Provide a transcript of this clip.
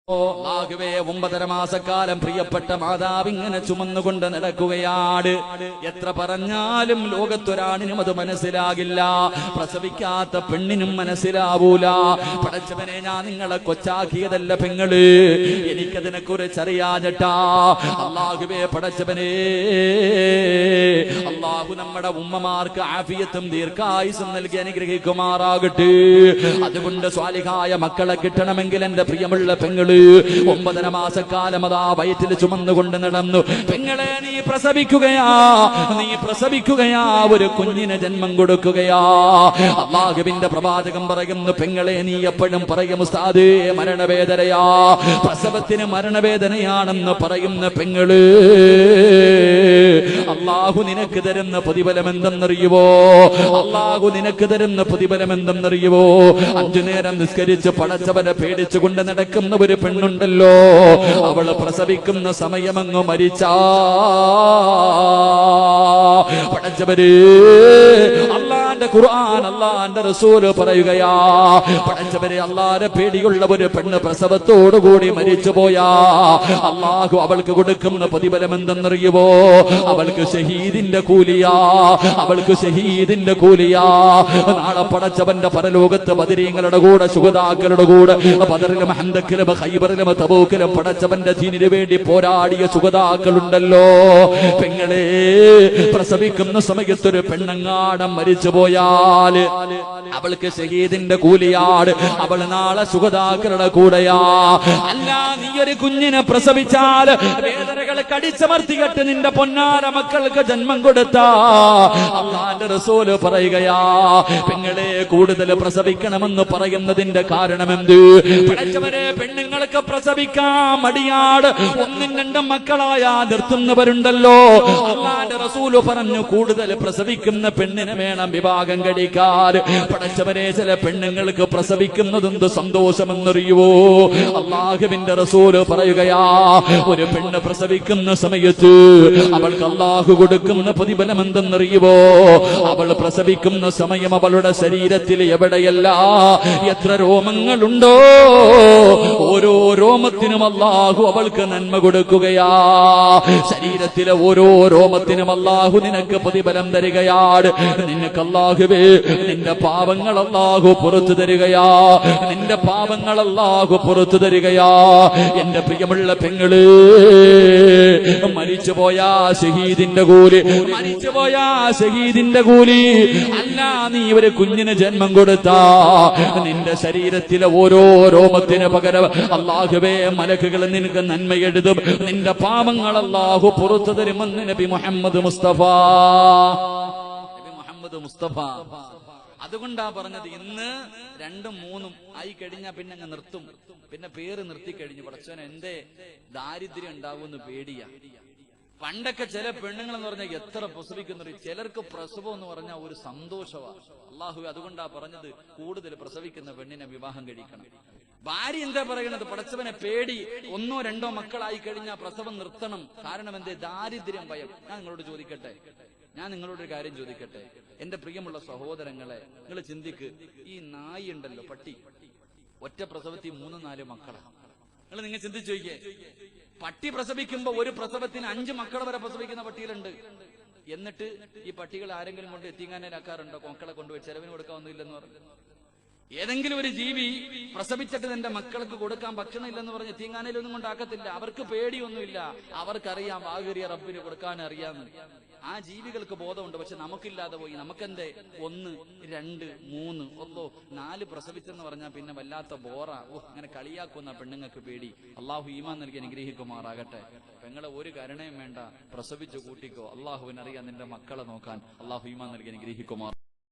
ആകവേ 9.5 മാസക്കാലം പ്രിയപ്പെട്ട മാതാവ് ഇങ്ങനെ ചുമന്നുകൊണ്ട് നടക്കുകയാണ്. എത്ര പറഞ്ഞാലും ലോകത്തൊരാണിനും അത് മനസ്സിലാകില്ല, പ്രസവിക്കാത്ത പെണ്ണിനും മനസ്സിലാവൂല. പടച്ചവനെ, ഞാൻ നിങ്ങളെ കൊച്ചാക്കിയതല്ല പെങ്ങള്, എനിക്കതിനെ കുറിച്ചറിയാഞ്ഞിട്ടാ. അല്ലാഹുവേ പടച്ചവനെ, അല്ലാഹു നമ്മുടെ ഉമ്മമാർക്ക് ആഫിയത്തും ദീർഘായുസ്സും നൽകി അനുഗ്രഹിക്കുമാറാകട്ടെ. അതുകൊണ്ട് സ്വാലിഹായ മക്കളെ കിട്ടണമെങ്കിൽ എന്റെ പ്രിയമുള്ള പെങ്ങള് 9.5 മാസക്കാലം അതാ വയറ്റിൽ ചുമന്നുകൊണ്ട് നടന്നു. പെങ്ങളെ, നീ പ്രസവിക്കുകയാ, ഒരു കുഞ്ഞിന് ജന്മം കൊടുക്കുകയാ. അല്ലാഹുവിന്റെ പ്രവാചകൻ പറയുന്നു, പെങ്ങളെ നീ എപ്പോഴും പറയും ഉസ്താദേ മരണവേദനയാ, പ്രസവത്തിന് മരണവേദനയാണെന്ന് പറയുന്ന പെങ്ങള്, അല്ലാഹു നിനക്ക് തരുന്ന പ്രതിഫലം എന്തെന്നറിയുവോ? അല്ലാഹു നിനക്ക് തരുന്ന പ്രതിഫലം എന്തെന്നറിയുവോ? 5 നേരം നിസ്കരിച്ച് പടച്ചവനെ പേടിച്ചുകൊണ്ട് നടക്കുന്ന ഒരു പെണ്ണുണ്ടല്ലോ, അവള് പ്രസവിക്കുന്ന സമയമങ്ങ് മരിച്ചാ പടച്ചവര്, അല്ലാഹുവിന്റെ ഖുർആൻ, അല്ലാഹുവിന്റെ റസൂല് പറയുകയാ, പടച്ചവരെ അല്ലാഹുവിനെ പേടിയുള്ള ഒരു പെണ്ണ് പ്രസവത്തോടുകൂടി മരിച്ചു പോയാ അല്ലാഹു അവൾക്ക് കൊടുക്കുന്ന പ്രതിഫലം എന്തെന്നറിയുവോ? അവൾക്ക് ഷഹീദിന്റെ കൂലിയാ, അവൾക്ക് ഷഹീദിന്റെ കൂലിയാ. നാളെ പടച്ചവന്റെ പരലോകത്ത് ബദരീങ്ങളുടെ കൂടെ, ശുഹദാക്കളുടെ കൂടെ, ബദറിലും ഹന്തക്കിലും ഖൈബറിലും തബൂക്കിലും പടച്ചവന്റെ ദീനിനു വേണ്ടി പോരാടിയ ശുഹദാക്കളുണ്ടല്ലോ. പെങ്ങളെ, പ്രസവിക്കുന്ന സമയത്തൊരു പെണ്ണങ്ങാടം മരിച്ചു പോയാൽ അവൾക്ക് ഷഹീദിന്റെ കൂലിയാണ്, അവൾ നാളെ ശുഹദാക്കളുടെ കൂടെയാ. അല്ല, നീ ഒരു കുഞ്ഞിനെ പ്രസവിച്ചാൽ വേദനകൾ കടിച്ചമർത്തികെട്ട് നിന്റെ പൊന്നാര മക്കൾക്ക് ജന്മം കൊടുത്താ അല്ലാഹുവിന്റെ റസൂല് പറയുകയാ, പെങ്ങളെ കൂടുതൽ പ്രസവിക്കണമെന്ന് പറയുന്നതിന്റെ കാരണം എന്ത്? പഠിച്ചവരെ, പെണ്ണുങ്ങൾക്ക് പ്രസവിക്കാൻ മടിയാട് 1-2 മക്കളായാ നിർത്തുന്നവരുണ്ടല്ലോ. അല്ലാഹുവിന്റെ റസൂല് പറഞ്ഞു, കൂടുതൽ പ്രസവിക്കുന്ന പെണ്ണിനെ വേണം വിവാഹം കഴിക്കാൻ. പഠിച്ചവരെ, ചില പെണ്ണുങ്ങൾക്ക് പ്രസവിക്കുന്നതെന്ത് സന്തോഷമെന്നറിയുവോ? അല്ലാഹുവിന്റെ റസൂല് പറയുകയാ, ഒരു പെണ്ണ് പ്രസവിക്കുന്ന സമയത്ത് അവൾക്ക് അല്ലാഹു കൊടുക്കുന്ന പ്രതിഫലം എന്തെന്നറിയുവോ? അവൾ പ്രസവിക്കുന്ന സമയം അവളുടെ ശരീരത്തിൽ എവിടെയല്ല എത്ര രോമങ്ങളുണ്ടോ, ഓരോ രോമത്തിനും അല്ലാഹു അവൾക്ക് നന്മ കൊടുക്കുകയാ. ശരീരത്തിലെ ഓരോ രോമത്തിനും അല്ലാഹു നിനക്ക് പ്രതിഫലം തരികയാണ്. നിനക്ക് അല്ലാഹുവേ നിന്റെ പാപങ്ങൾ അല്ലാഹു പുറത്തു തരികയാ, നിന്റെ പാപങ്ങൾ അല്ലാഹു പുറത്തു തരികയാ. എന്റെ പ്രിയമുള്ള പെങ്ങള്, മരിച്ചുപോയാ ഷഹീദിന്റെ കൂലി, മരിച്ചുപോയാ ഷഹീദിന്റെ കൂലി. അല്ല, നീ ഒരു കുഞ്ഞിന് ജന്മം കൊടുത്താ നിന്റെ ശരീരത്തിലെ ഓരോ രോമത്തിന് പകരം അല്ലാഹുവേ മലക്കുകൾ നിനക്ക് നന്മ എഴുതും, നിന്റെ പാപങ്ങൾ അല്ലാഹു പുറത്തു തരുമെന്ന് നബി മുഹമ്മദ് മുസ്തഫ. അതുകൊണ്ടാ പറഞ്ഞത്, ഇന്ന് 2ഉം 3ഉം ആയി കഴിഞ്ഞാ പിന്നെ അങ്ങ് നിർത്തും, പിന്നെ പേര് നിർത്തി കഴിഞ്ഞു. പടച്ചോനെ, എന്റെ ദാരിദ്ര്യം ഉണ്ടാവുമെന്ന് പേടിയാ. പണ്ടൊക്കെ ചില പെണ്ണുങ്ങൾ എന്ന് പറഞ്ഞാൽ എത്ര പ്രസവിക്കുന്നു, ചിലർക്ക് പ്രസവം എന്ന് പറഞ്ഞാൽ ഒരു സന്തോഷമാണ്. അല്ലാഹു അതുകൊണ്ടാ പറഞ്ഞത്, കൂടുതൽ പ്രസവിക്കുന്ന പെണ്ണിനെ വിവാഹം കഴിക്കണം. ഭാര്യ എന്താ പറയണത്? പടച്ചവനെ പേടി, 1-2 മക്കളായി കഴിഞ്ഞാൽ പ്രസവം നിർത്തണം. കാരണം എന്തേ? ദാരിദ്ര്യം, ഭയം. ഞാൻ നിങ്ങളോട് ചോദിക്കട്ടെ, ഞാൻ നിങ്ങളോടൊരു കാര്യം ചോദിക്കട്ടെ, എന്റെ പ്രിയമുള്ള സഹോദരങ്ങളെ, നിങ്ങൾ ചിന്തിക്ക്, ഈ നായി ഉണ്ടല്ലോ, പട്ടി, ഒറ്റ പ്രസവത്തിൽ 3-4 മക്കളാണ്. നിങ്ങൾ ചിന്തിച്ചു നോക്കിയേ, പട്ടി പ്രസവിക്കുമ്പോ ഒരു പ്രസവത്തിന് 5 മക്കളെ വരെ പ്രസവിക്കുന്ന പട്ടികളുണ്ട്. എന്നിട്ട് ഈ പട്ടികൾ ആരെങ്കിലും കൊണ്ട് എത്തിങ്ങാനേലാക്കാറുണ്ടോ? മക്കളെ കൊണ്ടുപോയി ചെലവിന് കൊടുക്കാനൊന്നുമില്ലെന്ന് പറഞ്ഞു. ഏതെങ്കിലും ഒരു ജീവി പ്രസവിച്ചിട്ട് തന്റെ മക്കൾക്ക് കൊടുക്കാൻ ഭക്ഷണം ഇല്ലെന്ന് പറഞ്ഞ് എത്തിങ്ങാനയിലൊന്നും കൊണ്ടാക്കത്തില്ല. അവർക്ക് പേടിയൊന്നുമില്ല, അവർക്കറിയാം വാകേറിയ റബ്ബിന് കൊടുക്കാൻ അറിയാന്ന്. ആ ജീവികൾക്ക് ബോധമുണ്ട്. പക്ഷെ നമുക്കില്ലാതെ പോയി. നമുക്കെന്തേ 1, 2, 3, 4 പ്രസവിച്ചെന്ന് പറഞ്ഞാൽ പിന്നെ വല്ലാത്ത ബോറ. അങ്ങനെ കളിയാക്കുന്ന പെണ്ണുങ്ങൾക്ക് പേടി. അള്ളാഹു ഈമാൻ നൽകി അനുഗ്രഹിക്കുമാറാകട്ടെ. പെങ്ങളെ, ഒരു കരുണയും വേണ്ട, പ്രസവിച്ചു കൂട്ടിക്കോ. അള്ളാഹുവിനറിയാം നിന്റെ മക്കളെ നോക്കാൻ. അള്ളാഹു ഈമാൻ നൽകി അനുഗ്രഹിക്കുമാർ.